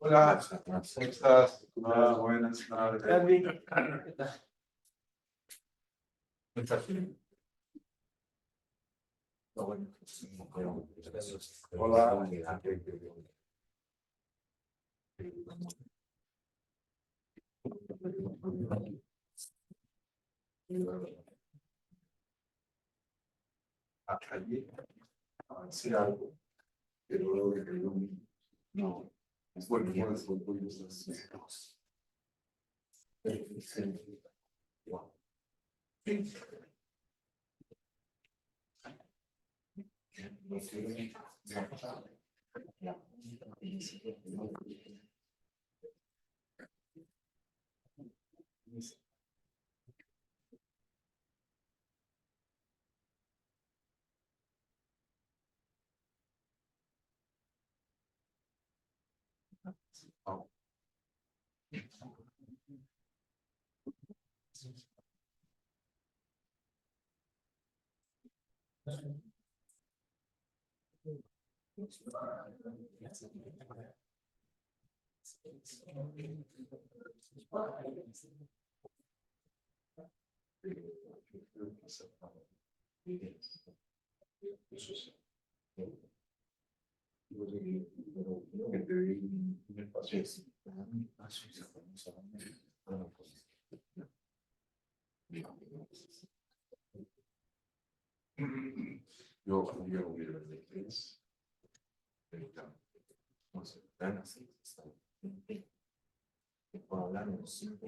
Hola, ¿cómo estás? Hola, buenas tardes. Hola. Allí hacer algo, pero luego que no, es bueno, es bueno, yo voy a ver de qué es. Entonces, tan así, por hablar en los cinco.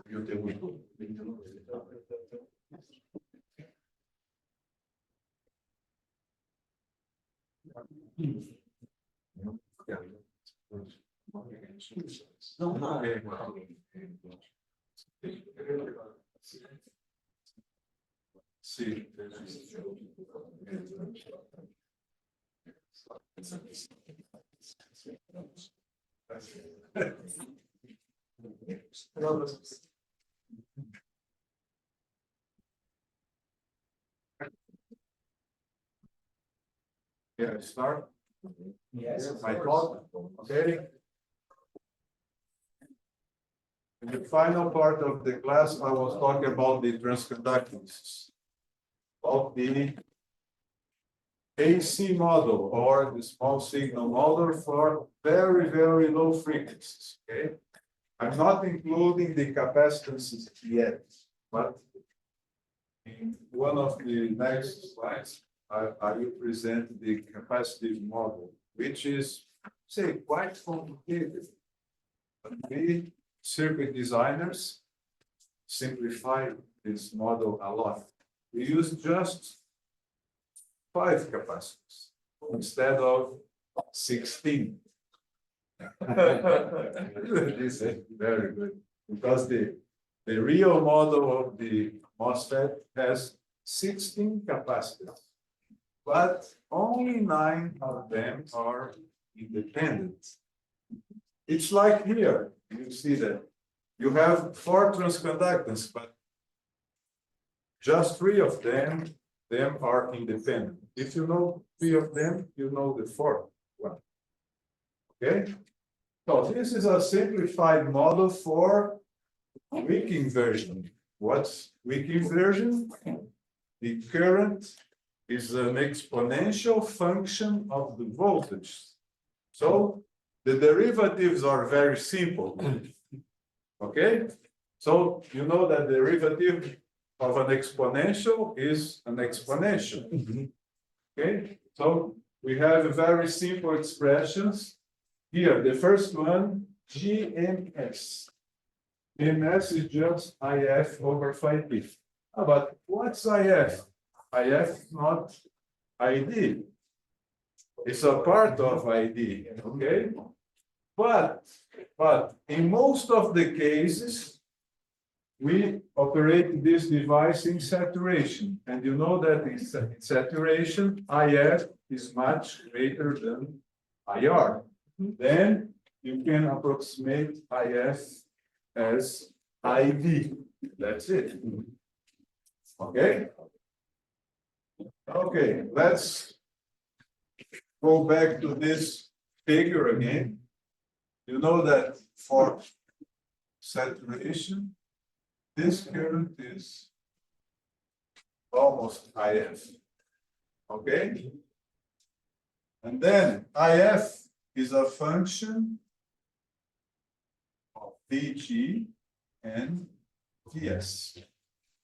Yo te voy sí. Yeah, start. Yes, my talk. Okay. In the final part of the class, I was talking about the transconductance of the AC model or the small signal model for very, very low frequencies. Okay. I'm not including the capacitances yet, but in one of the next slides, I will present the capacitive model, which is, say, quite complicated. But we circuit designers simplify this model a lot. We use just 5 capacitors instead of 16. This is very good because the real model of the MOSFET has 16 capacitors, but only 9 of them are independent. It's like here, you see that you have 4 transconductors, but just 3 of them are independent. If you know 3 of them, you know the 4th one. Okay? So this is a simplified model for weak inversion. What's weak inversion? The current is an exponential function of the voltage. So the derivatives are very simple. Okay? So you know that the derivative of an exponential is an exponential. Okay? So we have very simple expressions. Here, the first one, GMS. GMS is just IF over 5P. But what's IF? IF is not ID. It's a part of ID, okay? But in most of the cases, we operate this device in saturation. And you know that in saturation, IF is much greater than IR. Then you can approximate IF as ID. That's it. Okay? Okay, let's go back to this figure again. You know that for saturation, this current is almost IF. Okay? And then IF is a function of VG and VS.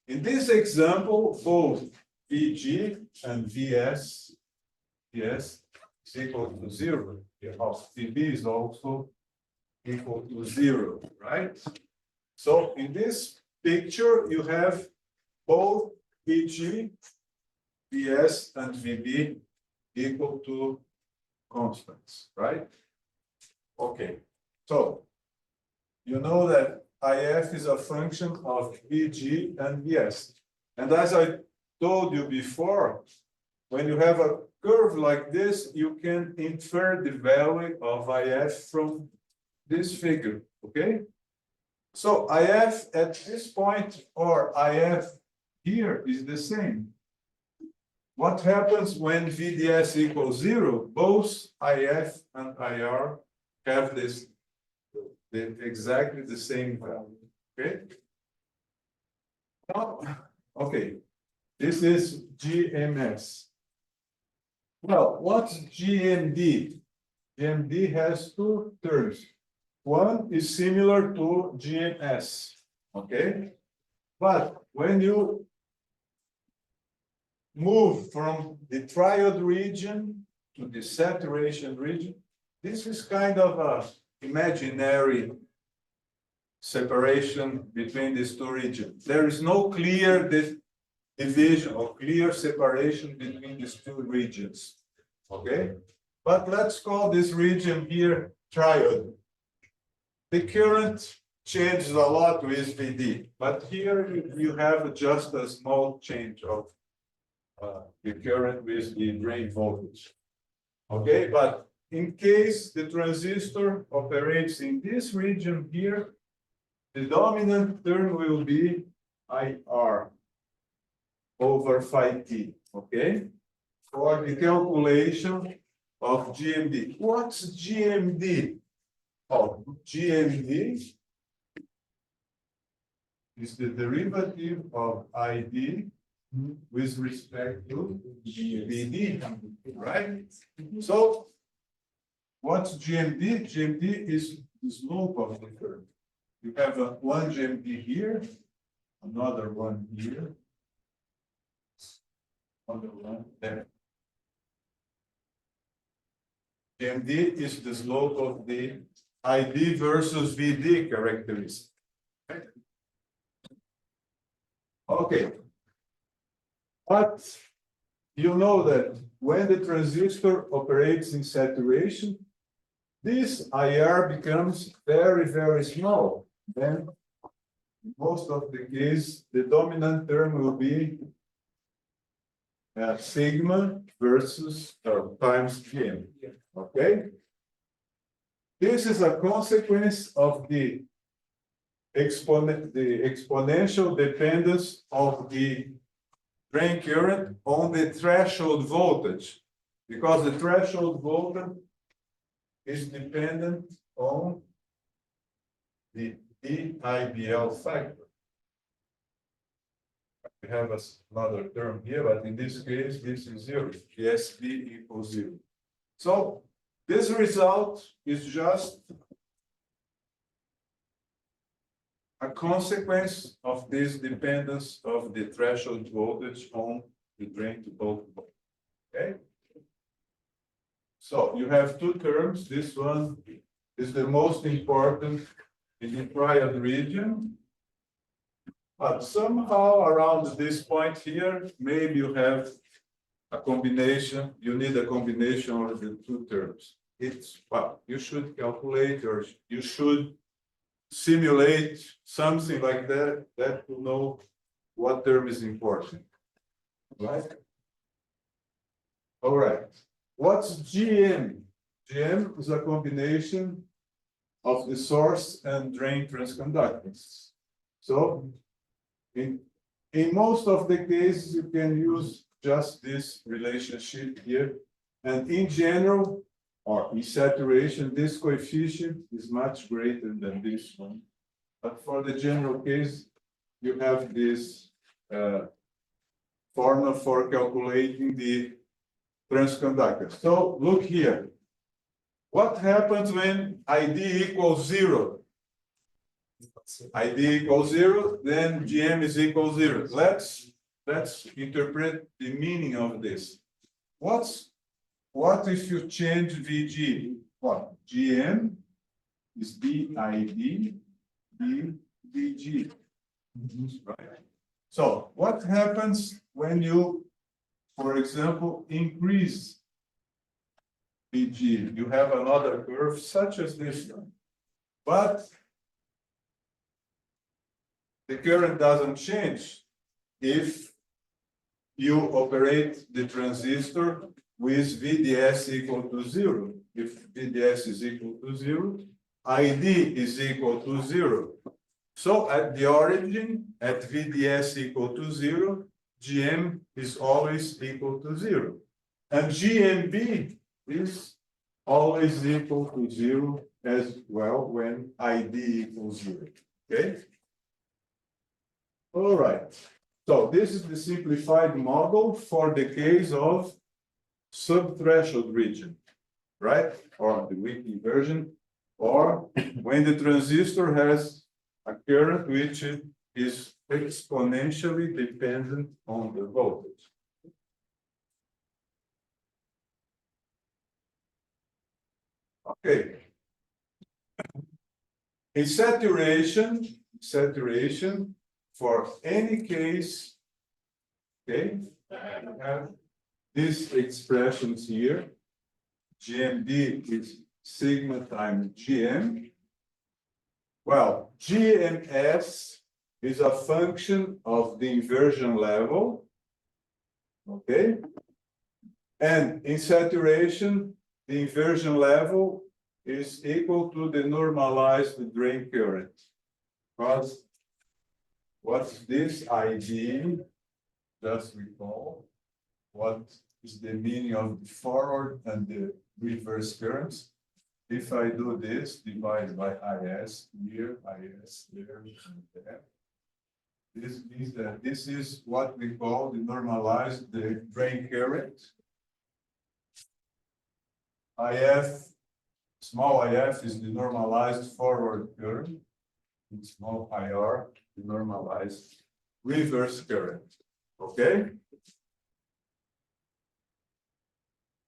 In this example, both VG and VS is equal to 0. Because VB is also equal to 0, right? So in this picture, you have both VG, VS, and VB equal to constants, right? Okay, so you know that IF is a function of VG and VS. And as I told you before, when you have a curve like this, you can infer the value of IF from this figure, okay? So IF at this point or IF here is the same. What happens when VDS equals 0? Both IF and IR have exactly the same value, okay? Now, okay, this is GMS. Well, what's GMD? GMD has two terms. One is similar to GMS, okay? But when you move from the triode region to the saturation region, this is kind of a imaginary separation between these two regions. There is no clear division or clear separation between these two regions, okay? But let's call this region here triode. The current changes a lot with VD, but here you have just a small change of the current with the drain voltage. Okay, but in case the transistor operates in this region here, the dominant term will be IR over phi t, okay? For the calculation of GMD. What's GMD? Oh, GMD is the derivative of ID with respect to VD, right? So, what's GMD? GMD is the slope of the curve. You have one GMD here, another one here, another one there. GMD is the slope of the ID versus VD characteristic. Okay. But you know that when the transistor operates in saturation, this IR becomes very, very small. Then, in most of the case, the dominant term will be sigma versus times Gm. Okay? This is a consequence of the exponential dependence of the drain current on the threshold voltage, because the threshold voltage is dependent on the DIBL factor. We have another term here, but in this case, this is 0. The SB equals 0. So this result is just a consequence of this dependence of the threshold voltage on the drain to both. Okay. So you have two terms. This one is the most important in the triode region. But somehow around this point here, maybe you have a combination, you need a combination of the two terms. It's, well, you should calculate or you should simulate something like that, to know what term is important, right? All right. What's GM? GM is a combination of the source and drain transconductance. So in most of the cases, you can use just this relationship here And in general, or in saturation, this coefficient is much greater than this one. But for the general case, you have this formula for calculating the transconductor. So look here. What happens when ID equals 0? ID equals 0, then GM is equal 0. Let's interpret the meaning of this. What if you change VG? What? GM is BID, BVG. Right? So what happens when you, for example, increase VG? You have another curve such as this one. But the current doesn't change if you operate the transistor with VDS equal to 0. If VDS is equal to 0, ID is equal to 0. So at the origin, at VDS equal to 0, GM is always equal to 0. And GMB is always equal to 0 as well when ID equals 0. Okay? All right. So this is the simplified model for the case of subthreshold region, right? Or the weak inversion, or when the transistor has a current which is exponentially dependent on the voltage. Okay. In saturation for any case, okay, we have these expressions here. GMD is sigma times GM. Well, GMS is a function of the inversion level, okay? And in saturation, the inversion level is equal to the normalized drain current. Because what's this ID? Just recall what is the meaning of the forward and the reverse currents. If I do this, divide by IS here, IS there, and there. This means that this is what we call the normalized drain current. IF, small IF is the normalized forward current. And small IR, the normalized reverse current. Okay?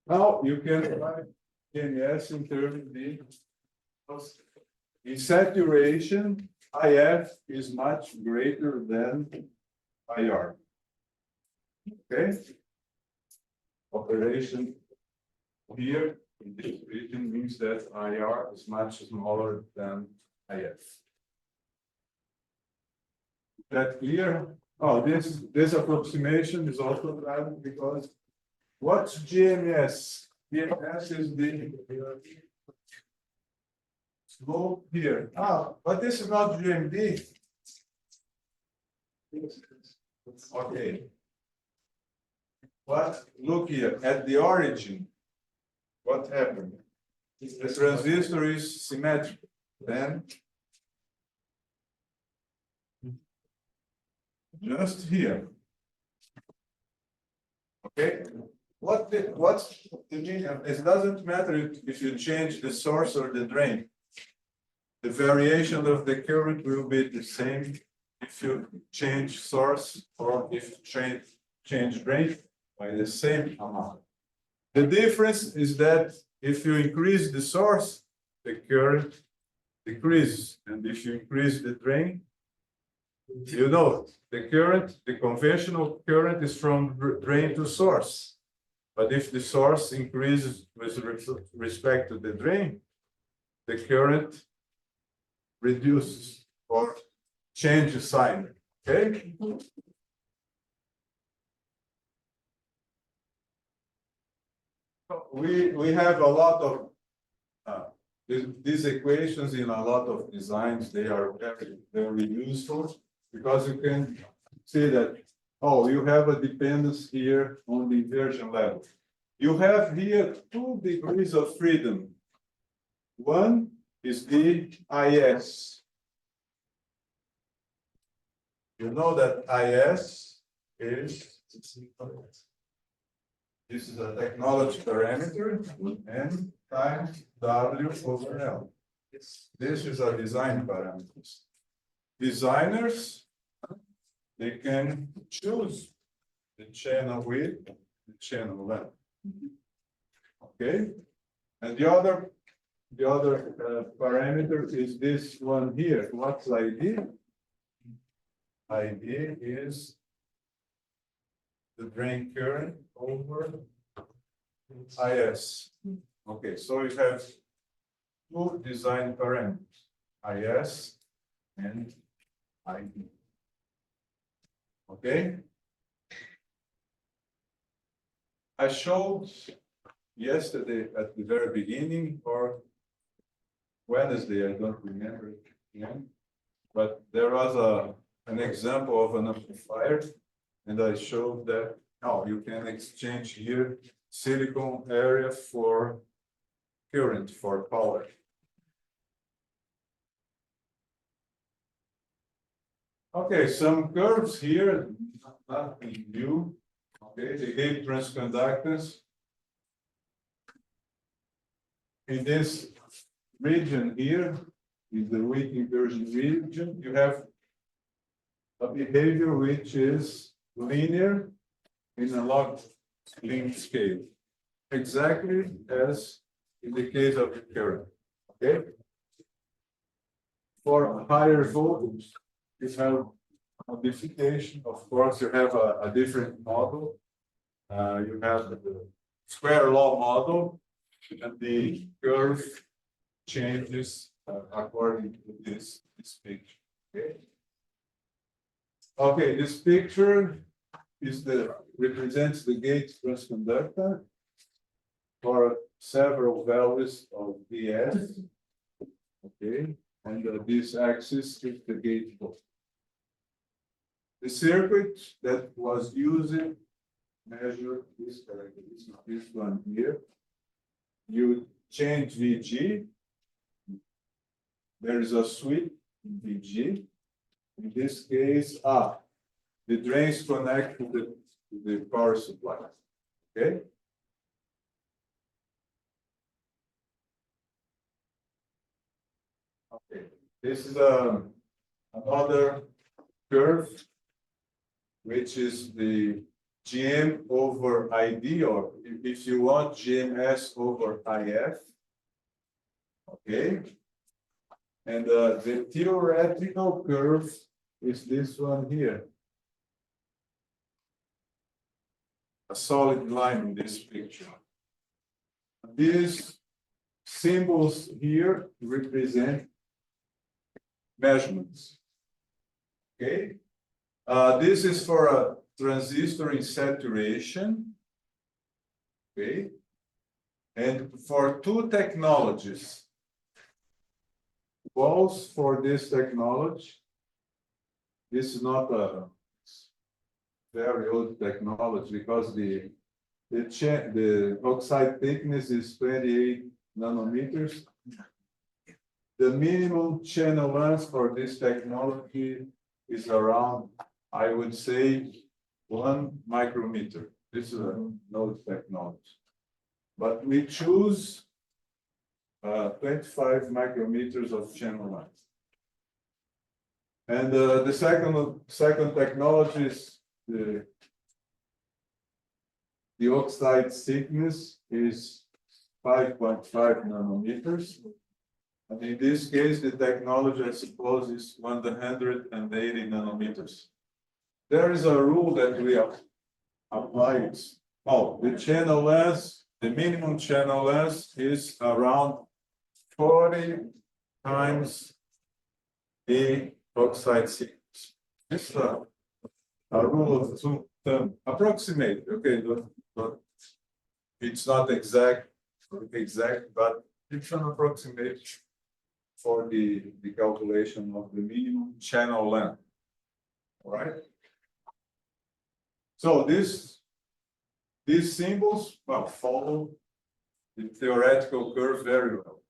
Now you can write GMS in terms of the in saturation, IF is much greater than IR. Okay? Operation here in this region means that IR is much smaller than IF. Is that clear? Oh, this approximation is also valid because what's GMS? GMS is the slope here. But this is not GMD. Okay. But look here, at the origin, what happened? The transistor is symmetrical. Then just here. Okay. What's the meaning? It doesn't matter if you change the source or the drain. The variation of the current will be the same if you change source or if you change drain by the same amount. The difference is that if you increase the source, the current decreases, and if you increase the drain, you know the current, the conventional current is from drain to source. But if the source increases with respect to the drain, the current reduces or changes sign. Okay? We have a lot of these equations in a lot of designs. They are very useful because you can see that, oh, you have a dependence here on the inversion level. You have here 2 degrees of freedom. One is the IS. You know that IS is, this is a technology parameter, N times W over L. This is a design parameter. Designers, they can choose the channel width, the channel length. Okay, and the other parameter is this one here. What's ID? ID is the drain current over IS. Okay, so you have 2 design parameters, IS and ID. Okay. I showed yesterday at the very beginning, or Wednesday, I don't remember again, but there was an example of an amplifier, and I showed that now you can exchange here silicon area for current, for power. Okay, some curves here, nothing new. Okay, they gave transconductance. In this region here, is the weak inversion region, you have a behavior which is linear in a log length scale, exactly as in the case of the current. Okay. For higher voltage, you have modification. Of course, you have a different model. You have the square law model, and the curve changes according to this picture. Okay. Okay, this picture is represents the gate transconductor for several values of Vs. Okay, and this axis is the gate voltage. The circuit that was used measure this characteristic, this one here. You change Vg. There is a switch in Vg. In this case, the drains connect to the power supply. Okay. Okay. This is another curve, which is the GM over ID, or if you want, GMS over IF. Okay. And the theoretical curve is this one here. A solid line in this picture. These symbols here represent measurements. Okay. This is for a transistor in saturation. Okay. And for 2 technologies, both for this technology, this is not a very old technology because the oxide thickness is 28 nanometers. The minimum channel length for this technology is around, I would say, 1 micrometer. This is a node technology. But we choose 25 micrometers of channel length. And the second technology is the oxide thickness is 5.5 nanometers. And in this case, the technology, I suppose, is 180 nanometers. There is a rule that we apply. The channel length, the minimum channel length is around 40 times the oxide thickness. This is a rule of thumb, approximate. Okay, it's not exact, but it's an approximation for the calculation of the minimum channel length. All right. So this these symbols, well, follow the theoretical curve very well.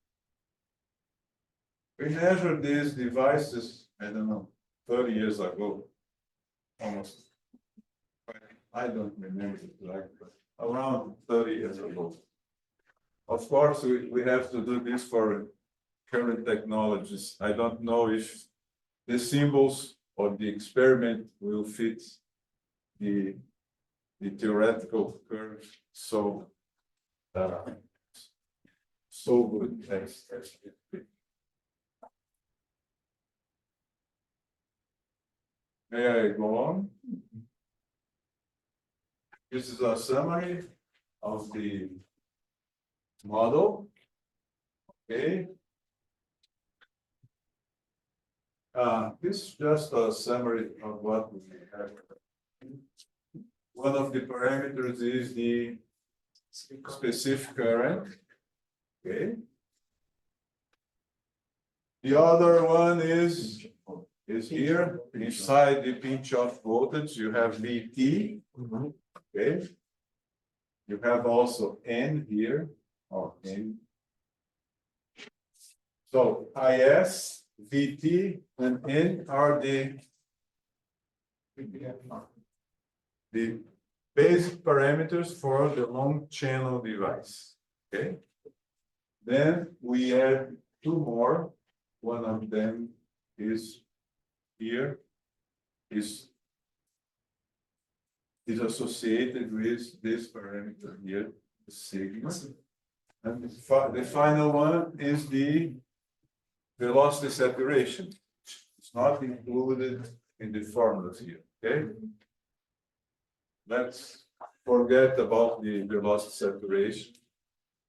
We measured these devices, I don't know, 30 years ago, almost. I don't remember exactly, but around 30 years ago. Of course, we have to do this for current technologies. I don't know if the symbols or the experiment will fit the theoretical curve so good as it fit. May I go on? This is a summary of the model. Okay. This is just a summary of what we have. One of the parameters is the specific current. Okay. The other one is here inside the pinch-off voltage. You have VT. Okay. You have also N here, or N. So IS, VT, and N are the basic parameters for the long channel device. Okay. Then we add two more. One of them is here, is associated with this parameter here, sigma. And the final one is the velocity saturation. It's not included in the formulas here. Okay. Let's forget about the velocity saturation.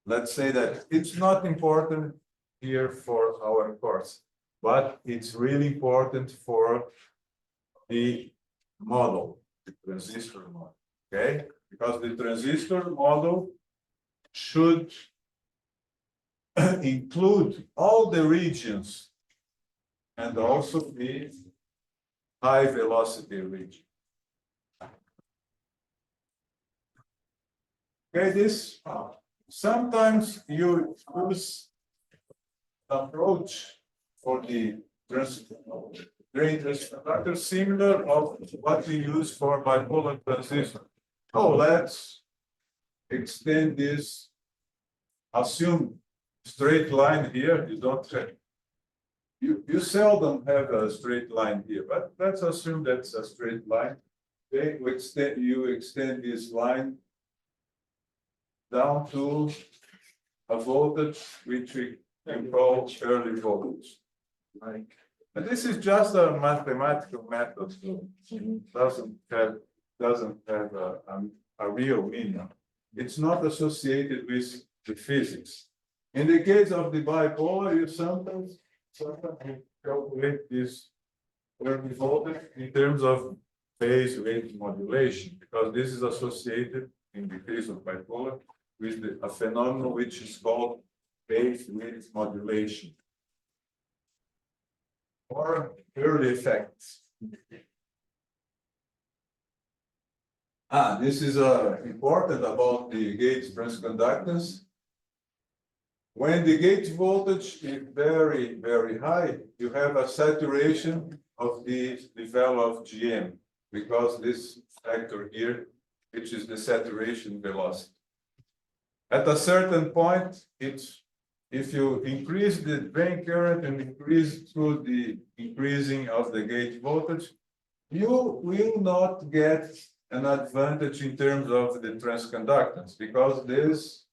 Let's say that it's not important here for our course, but it's really important for the model, the transistor model. Okay, because the transistor model should include all the regions and also the high velocity region. Okay, this sometimes you use approach for the drain transistor similar of what we use for bipolar transistor. Oh, let's extend this. Assume straight line here. You don't have. You seldom have a straight line here, but let's assume that's a straight line. Okay, you extend this line down to a voltage which we can call early voltage. Right. And this is just a mathematical method, so it doesn't have a real meaning. It's not associated with the physics. In the case of the bipolar, you sometimes calculate this early voltage in terms of phase rate modulation, because this is associated in the case of bipolar with a phenomenon which is called phase rate modulation or early effects. This is important about the gate transconductance. When the gate voltage is very, very high, you have a saturation of the value of GM, because this factor here, which is the saturation velocity. At a certain point, if you increase the drain current and increase through the increasing of the gate voltage, you will not get an advantage in terms of the transconductance, because this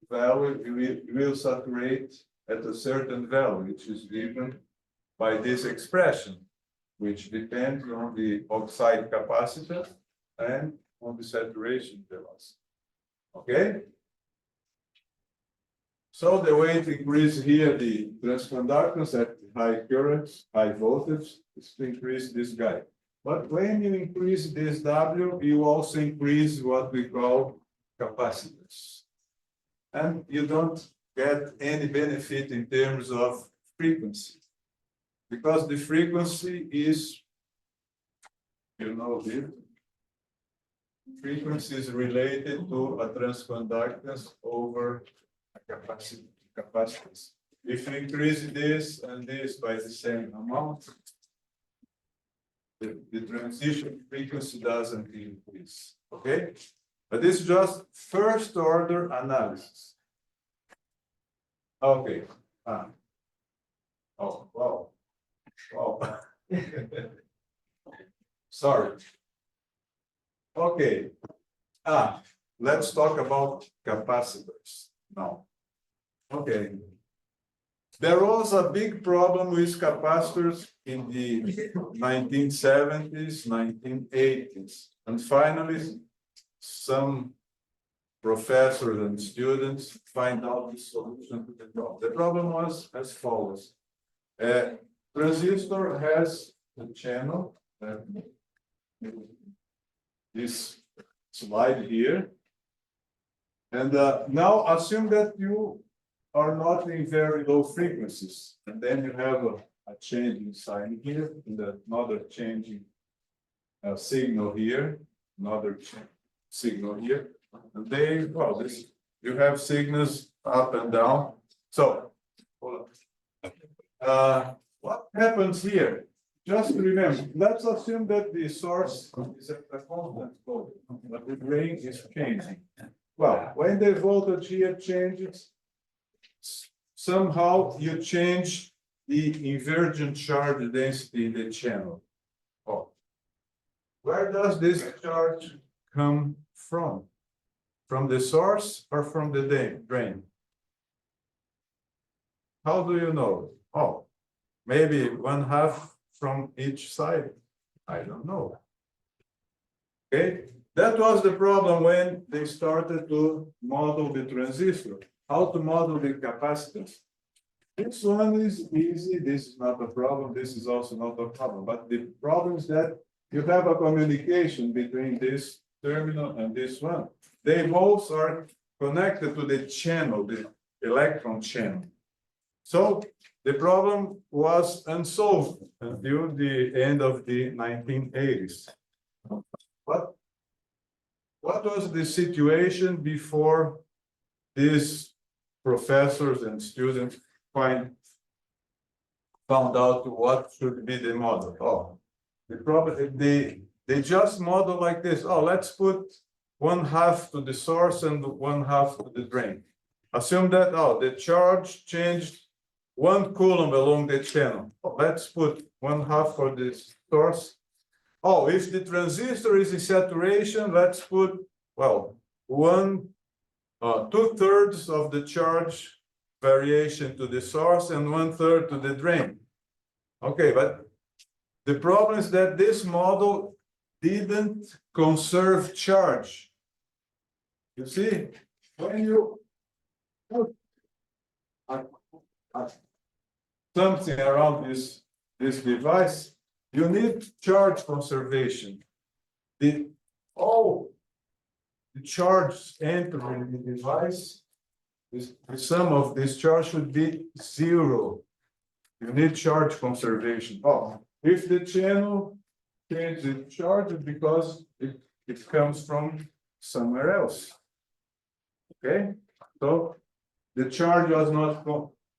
value will saturate at a certain value, which is given by this expression, which depends on the oxide capacitance and on the saturation velocity. Okay? So the way to increase here the transconductance at high currents, high voltage, is to increase this guy. But when you increase this W, you also increase what we call capacitance. And you don't get any benefit in terms of frequency, because the frequency is, here, frequency is related to a transconductance over a capacitance. If you increase this and this by the same amount, the transition frequency doesn't increase. Okay? But this is just first order analysis. Okay. Oh, wow. Wow. Sorry. Okay. Let's talk about capacitors now. Okay. There was a big problem with capacitors in the 1970s, 1980s, and finally, some professors and students find out the solution to the problem. The problem was as follows. Transistor has a channel, this slide here. And now assume that you are not in very low frequencies. And then you have a changing sign here, and another changing signal here, another signal here. And they, well, you have signals up and down. So, hold on. What happens here? Just remember, let's assume that the source is at a constant voltage, but the drain is changing. Well, when the voltage here changes, somehow you change the invergent charge density in the channel. Oh. Where does this charge come from? From the source or from the drain? How do you know? Oh, maybe 1/2 from each side. I don't know. Okay, that was the problem when they started to model the transistor. How to model the capacitance. This one is easy. This is not a problem. This is also not a problem. But the problem is that you have a communication between this terminal and this one. They both are connected to the channel, the electron channel. So the problem was unsolved until the end of the 1980s. What was the situation before these professors and students found out what should be the model? Oh, the problem, they just model like this. Oh, let's put 1/2 to the source and 1/2 to the drain. Assume that, oh, the charge changed 1 coulomb along the channel. Let's put 1/2 for the source. Oh, if the transistor is in saturation, let's put, well, 2/3 of the charge variation to the source and 1/3 to the drain. Okay, but the problem is that this model didn't conserve charge. You see, when you put something around this device, you need charge conservation. All the charge entering the device, the sum of this charge should be 0. You need charge conservation. Oh, if the channel changes the charge, because it comes from somewhere else. Okay, so the charge was not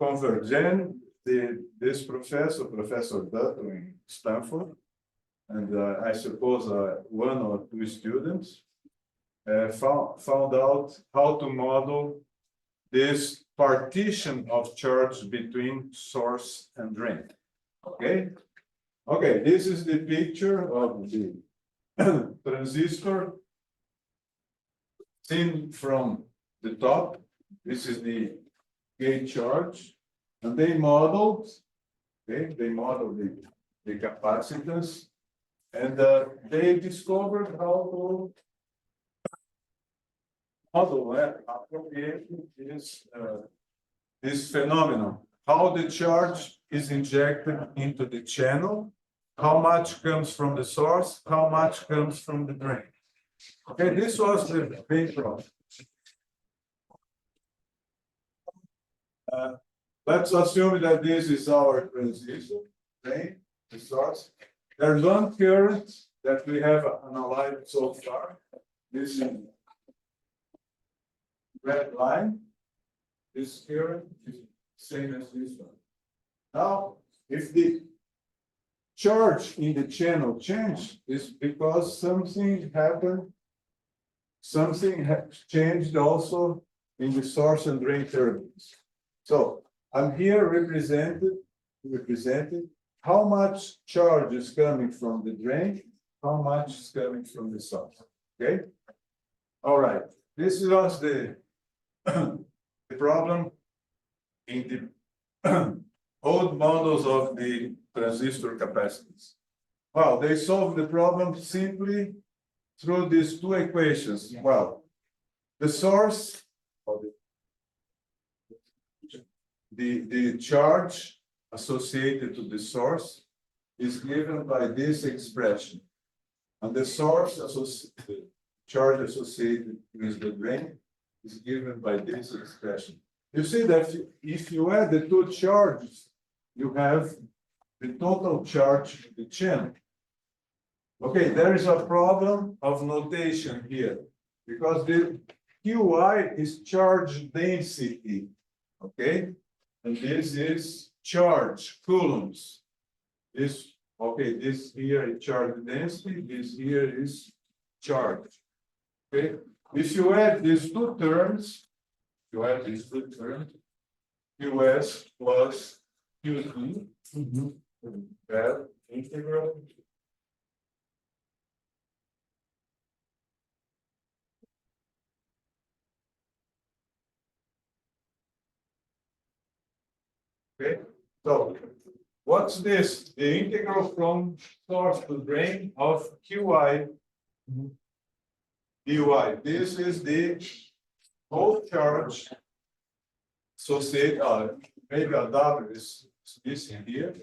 converged. Then this Professor Dutton in Stanford, and I suppose 1 or 2 students found out how to model this partition of charge between source and drain. Okay, okay, this is the picture of the transistor seen from the top. This is the gate charge. And they modeled, okay, the capacitance, and they discovered how to model this phenomenon, how the charge is injected into the channel, how much comes from the source, how much comes from the drain. Okay, this was the big problem. Let's assume that this is our transistor, drain, the source. There's one current that we have analyzed so far. this red line, this current is same as this one. Now, if the charge in the channel change, is because something happened. Something has changed also in the source and drain terminals. So I'm here represented how much charge is coming from the drain, how much is coming from the source. Okay. All right. This was the the problem in the old models of the transistor capacitance. Well, they solved the problem simply through these two equations. Well, the source, the charge associated to the source is given by this expression. And the source associated, charge associated with the drain is given by this expression. You see that if you add the two charges, you have the total charge in the channel. Okay, there is a problem of notation here because the Qi is charge density. Okay, and this is charge coulombs. This, okay, this here is charge density, this here is charge. Okay, if you add these two terms, QS plus QD, that integral. Okay, so what's this? The integral from source to drain of Qi dy. This is the whole charge associated, maybe a W is missing here.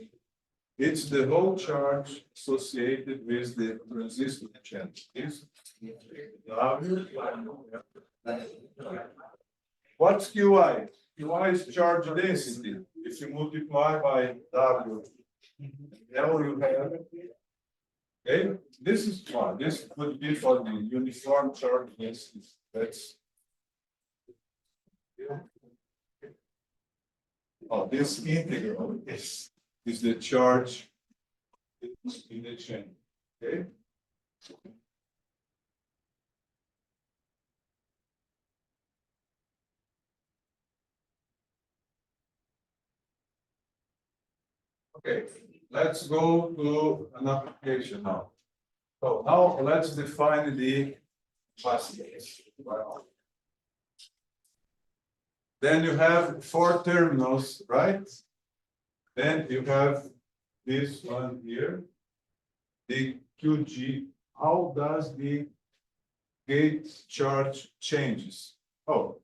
It's the whole charge associated with the transistor channel. This W. What's Qi? Qi is charge density. If you multiply by W, L you have. Okay, this is one. This would be for the uniform charge density. That's. Oh, this integral is the charge in the chain. Okay. Okay, let's go to an application now. So now let's define the mosfet. Then you have four terminals, right? Then you have this one here, the QG. How does the gate charge changes? Oh,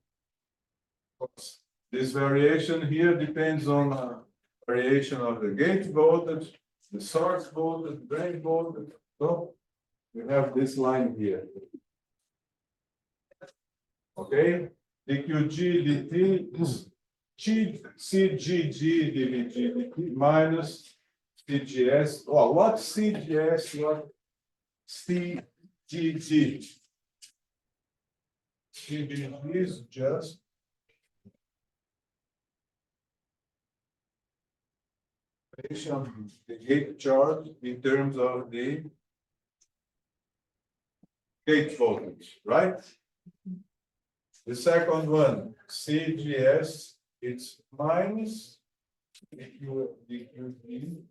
this variation here depends on variation of the gate voltage, the source voltage, drain voltage. So we have this line here. Okay, the QG dt is CGG dt minus CGS. Oh, what CGS? What CGG? CGG is just the gate charge in terms of the gate voltage, right? The second one, CGS, it's minus DQD.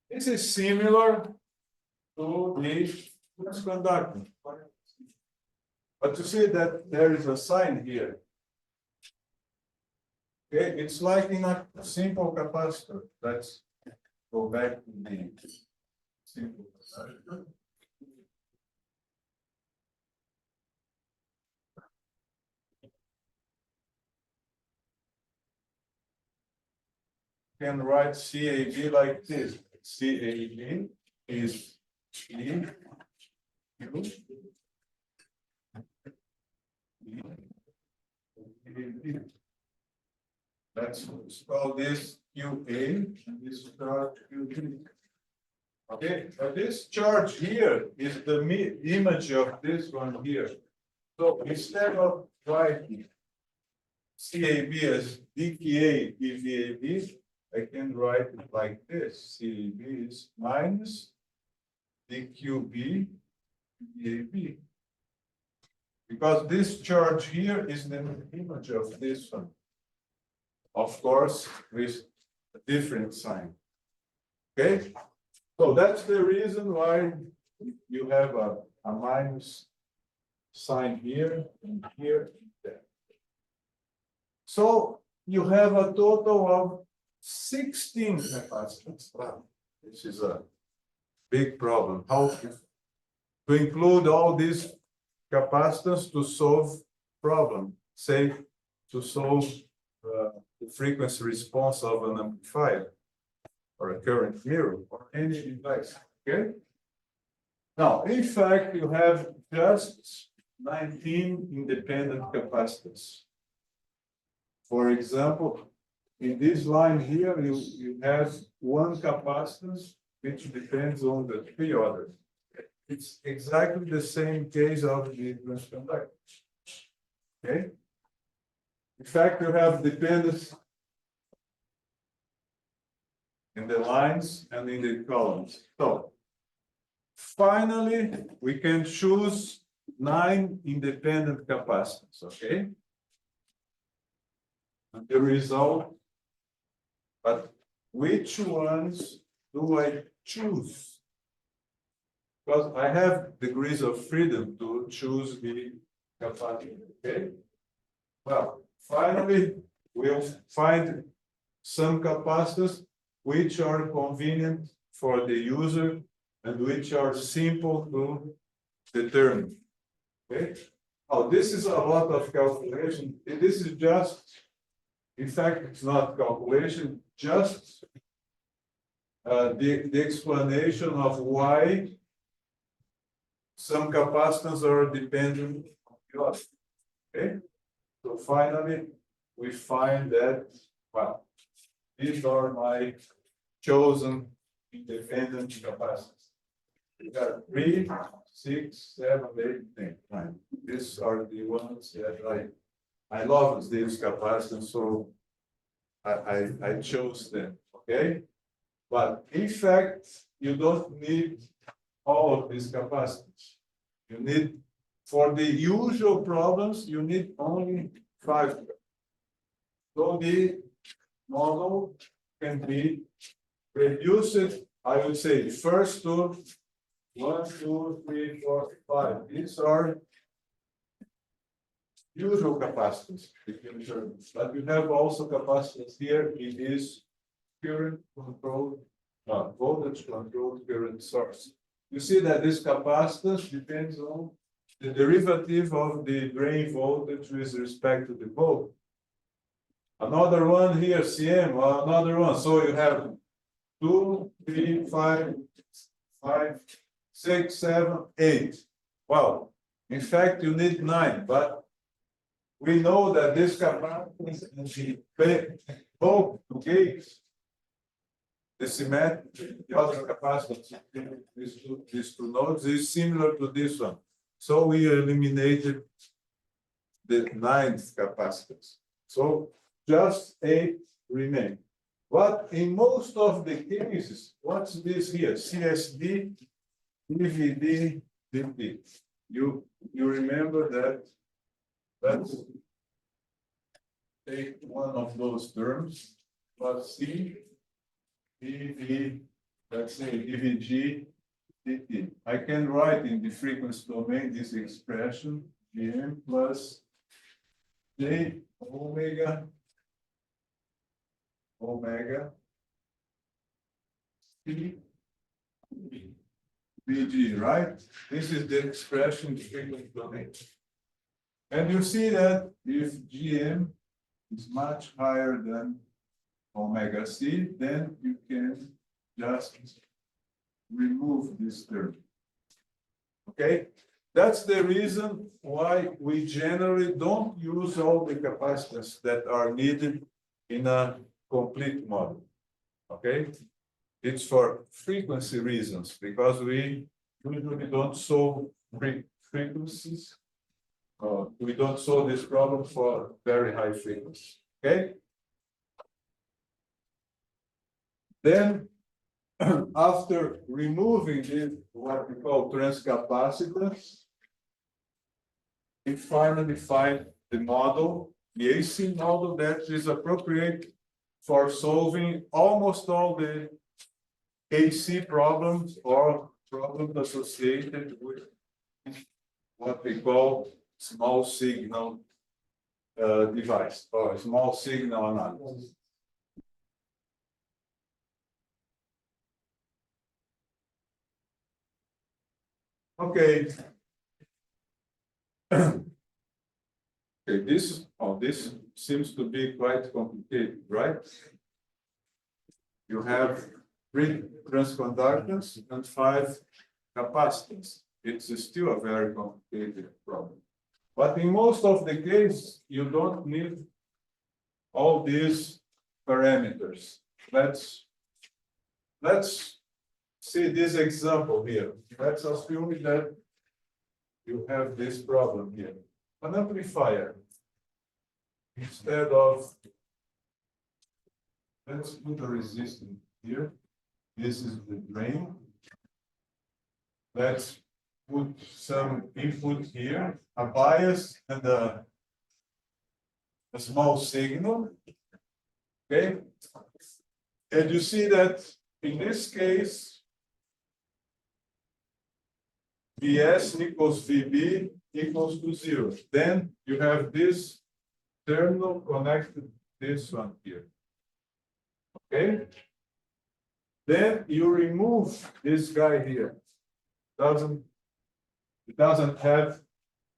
This is similar to the semiconductor. But you see that there is a sign here. Okay, it's like in a simple capacitor. Let's go back to the simple capacitor. Can write CAB like this. CAB is E Q Let's call this QA and this is called QB. Okay, but this charge here is the image of this one here. So instead of writing CAB as dKA dVAB, I can write it like this. CAB is minus dQB dVAB. Because this charge here is the image of this one. Of course, with a different sign. Okay? So that's the reason why you have a minus sign here and here and there. So you have a total of 16 capacitors. Wow, this is a big problem. How to include all these capacitors to solve problem, say to solve the frequency response of an amplifier or a current mirror or any device. Okay. Now, in fact, you have just 19 independent capacitors. For example, in this line here, you have one capacitance which depends on the three others. It's exactly the same case of the transconductor. Okay. In fact, you have dependence in the lines and in the columns. So finally, we can choose 9 independent capacitors. Okay. And the result, but which ones do I choose? Because I have degrees of freedom to choose the capacity. Okay. Well, finally, we'll find some capacitors which are convenient for the user and which are simple to determine. Okay. Oh, this is a lot of calculation. This is just, in fact, it's not calculation, just the explanation of why some capacitors are dependent on the other. Okay. So finally, we find that, well, these are my chosen independent capacitors. We got 3, 6, 7, 8, 9. These are the ones that I love these capacitors, so I chose them. Okay, but in fact, you don't need all of these capacitors. You need, for the usual problems, you need only 5. So the model can be reduced, I would say, first to 1, 2, 3, 4, 5. These are usual capacitors. But you have also capacitors here in this current controlled, voltage controlled current source. You see that this capacitance depends on the derivative of the drain voltage with respect to the volt. Another one here, CM, another one. So you have 2, 3, 5, 6, 7, 8. Well, in fact, you need 9, but we know that this capacitance and the both gates, the symmetric, the other capacitance, these two nodes is similar to this one. So we eliminated the 9th capacitance. So just 8 remain. But in most of the cases, what's this here? CSD, DVD, DP. You remember that. Let's take one of those terms. Plus C, DV, let's say DVG, DT. I can write in the frequency domain this expression, Gm plus J omega C VG, right? This is the expression in the frequency domain. And you see that if Gm is much higher than omega C, then you can just remove this term. Okay? That's the reason why we generally don't use all the capacitors that are needed in a complete model. Okay? it's for frequency reasons, because we usually don't solve frequencies. We don't solve this problem for very high frequency, okay? Then, after removing this, what we call transcapacitance, we finally find the model, the AC model that is appropriate for solving almost all the AC problems or problems associated with what we call small signal device or small signal analysis. Okay. Okay, this seems to be quite complicated, right? You have 3 transconductors and 5 capacitors. It's still a very complicated problem. But in most of the cases, you don't need all these parameters. Let's see this example here. Let's assume that you have this problem here. An amplifier, instead of, let's put a resistance here. This is the drain. Let's put some input here, a bias and a small signal. Okay. And you see that in this case, Vs equals Vb equals to 0. Then you have this terminal connected to this one here. Okay. Then you remove this guy here. It doesn't have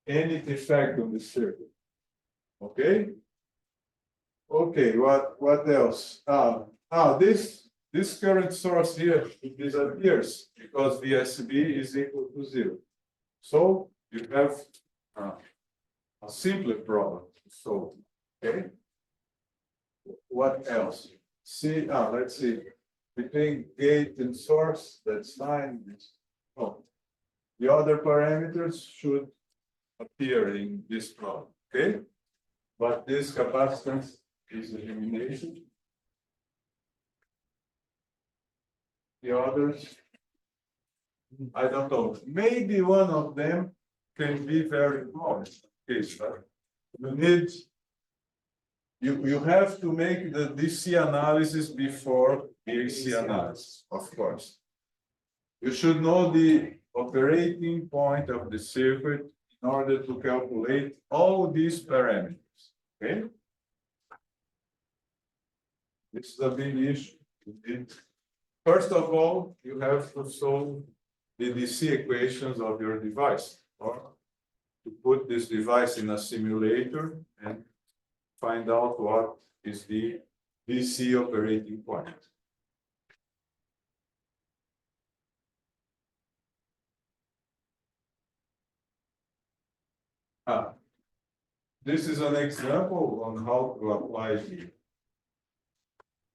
any effect on the circuit. Okay. Okay. What else? This current source here disappears because VSB is equal to 0. So you have a simpler problem to solve. Okay. What else? See, let's see. Between gate and source, that's fine. Oh, the other parameters should appear in this problem. Okay. But this capacitance is eliminated. The others, I don't know. Maybe one of them can be very small. Okay, so you have to make the DC analysis before the AC analysis, of course. You should know the operating point of the circuit in order to calculate all these parameters. Okay. This is a big issue. First of all, you have to solve the DC equations of your device, or to put this device in a simulator and find out what is the DC operating point. This is an example on how to apply the.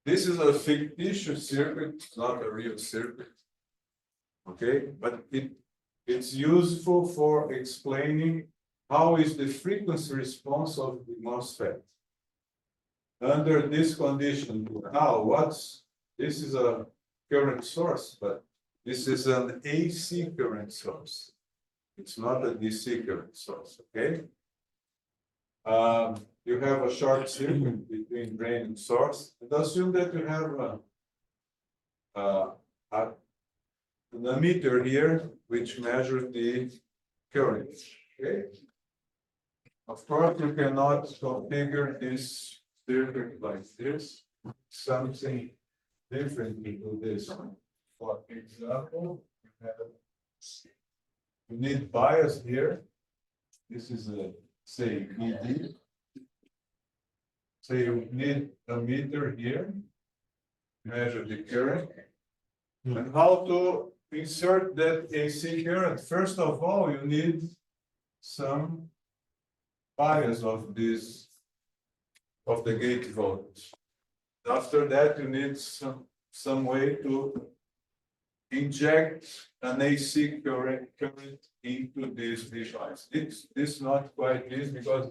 This is a fictitious circuit, not a real circuit. Okay, but it's useful for explaining how is the frequency response of the MOSFET. Under this condition, this is a current source, but this is an AC current source. It's not a DC current source, okay? You have a short circuit between drain and source, and assume that you have an ammeter here, which measures the current, okay? Of course, you cannot configure this circuit like this. Something different to do this. For example, you need bias here. This is a, say, ED. So you need a meter here, measure the current. And how to insert that AC current? First of all, you need some bias of the gate voltage. After that, you need some way to inject an AC current into this device. This is not quite this because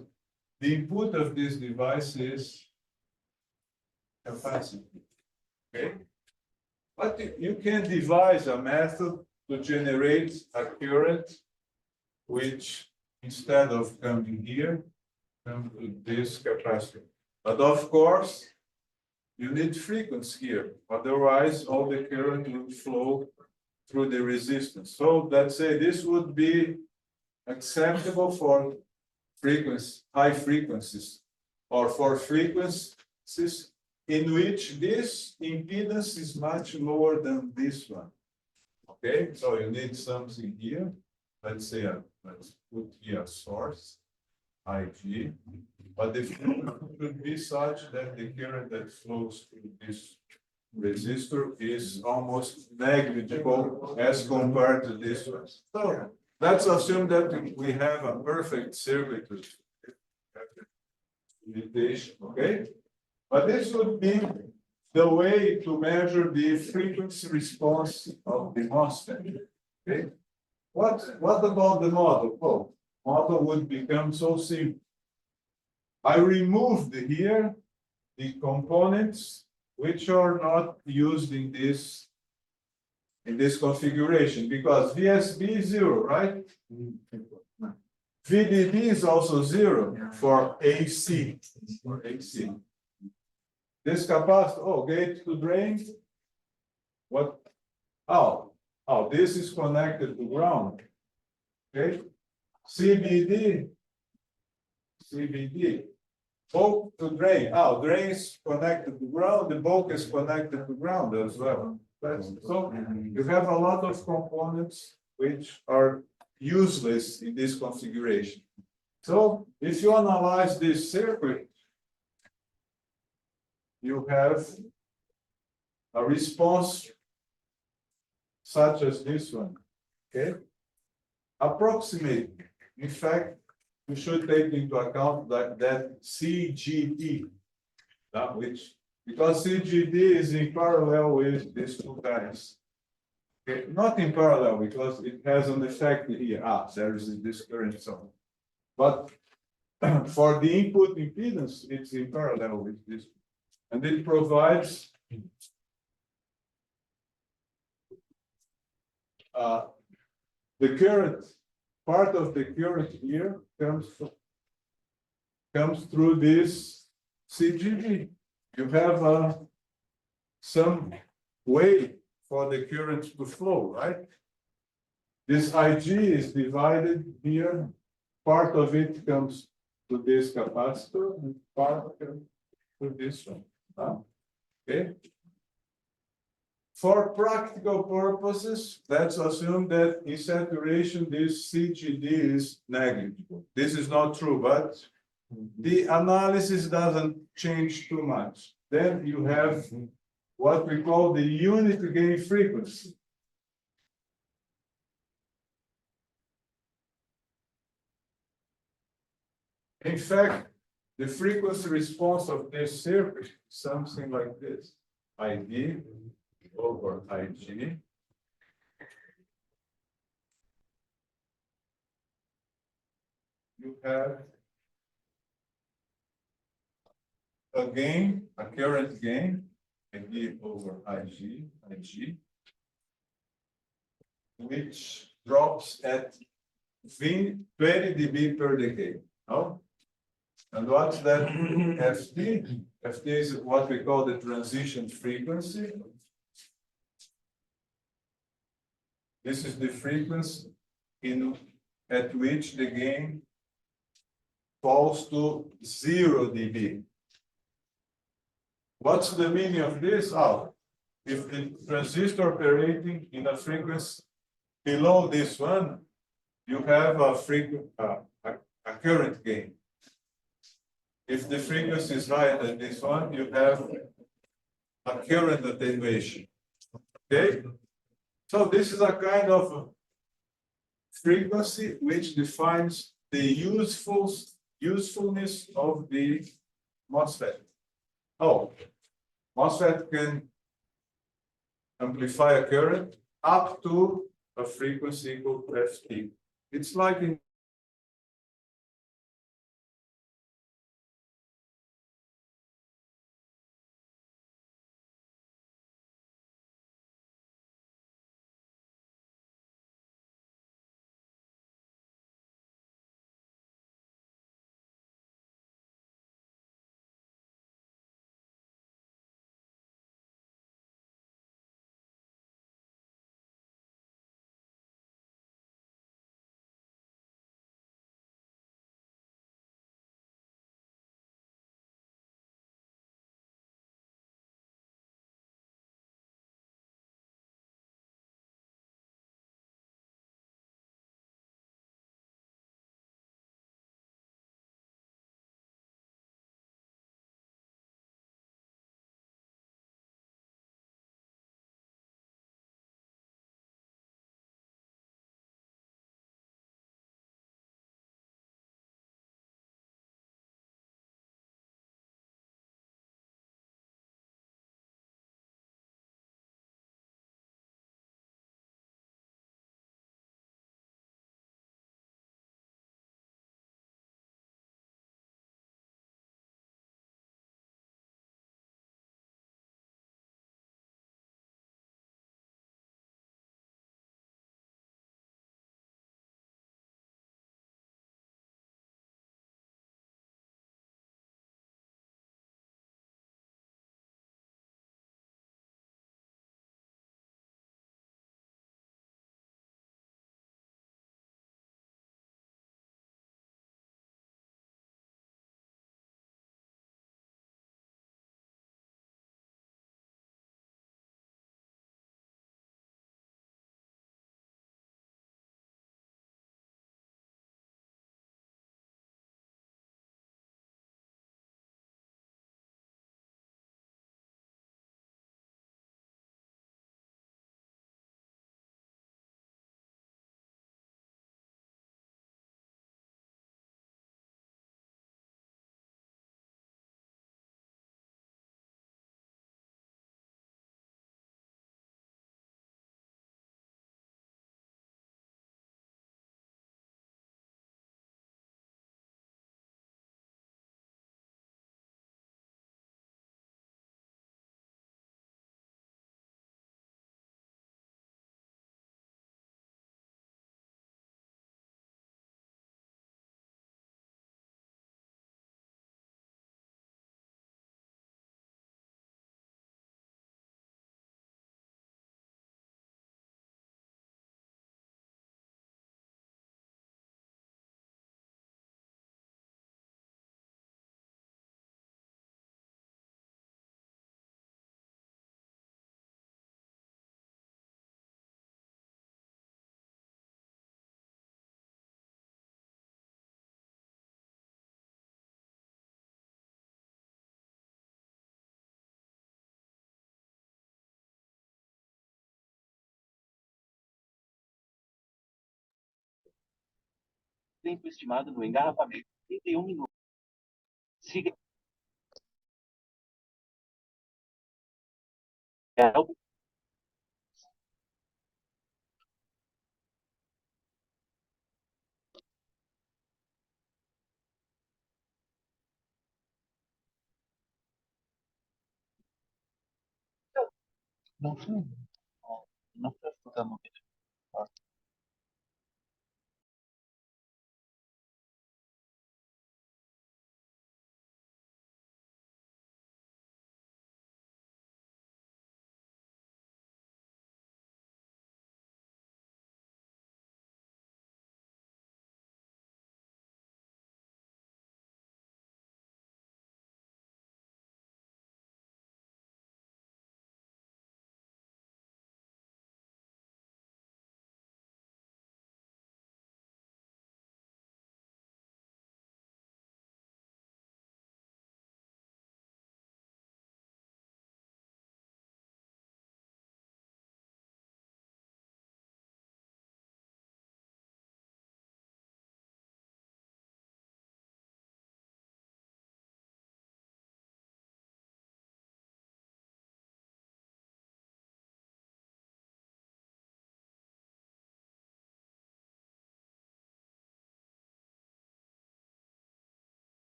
the input of this device is capacity. Okay, but you can devise a method to generate a current which, instead of coming here, comes to this capacitor. But of course, you need frequency here. Otherwise, all the current will flow through the resistance. So let's say this would be acceptable for frequency, high frequencies, or for frequencies in which this impedance is much lower than this one. Okay, so you need something here. Let's say, let's put here a source, IG, but the frequency should be such that the current that flows through this resistor is almost negligible as compared to this one. So let's assume that we have a perfect circuit limitation, okay? But this would be the way to measure the frequency response of the MOSFET. Okay? What about the model? Oh, model would become so simple. I removed here the components which are not used in this configuration because VSB is 0, right? VDD is also 0 for AC. This capacitor, oh, gate to drain. What? Oh, this is connected to ground. Okay. CBD. Bulk to drain. Oh, drain is connected to ground. The bulk is connected to ground as well. So you have a lot of components which are useless in this configuration. So if you analyze this circuit, you have a response such as this one. Okay. Approximately. In fact, we should take into account that CGD, which, because CGD is in parallel with these two guys. Okay, not in parallel because it has an effect here. There is this current zone. But for the input impedance, it's in parallel with this. And it provides the current. Part of the current here comes through this CGD. You have some way for the current to flow, right? This IG is divided here. Part of it comes to this capacitor, and part comes to this one. Okay. For practical purposes, let's assume that in saturation, this CGD is negligible. This is not true, but the analysis doesn't change too much. Then you have what we call the unit gain frequency. In fact, the frequency response of this circuit is something like this. ID over IG. You have a gain, a current gain, ID over IG, which drops at 20 dB per decade. Oh? And what's that FT? FT is what we call the transition frequency. This is the frequency at which the gain falls to 0 dB. What's the meaning of this? If the transistor operating in a frequency below this one, you have a current gain. If the frequency is higher than this one, you have a current attenuation. Okay? So this is a kind of frequency which defines the usefulness of the MOSFET. MOSFET can amplify a current up to a frequency equal to ft. It's like in tempo estimado no engarrafamento, 31 minutos. Siga. Não foi. Não foi escutando.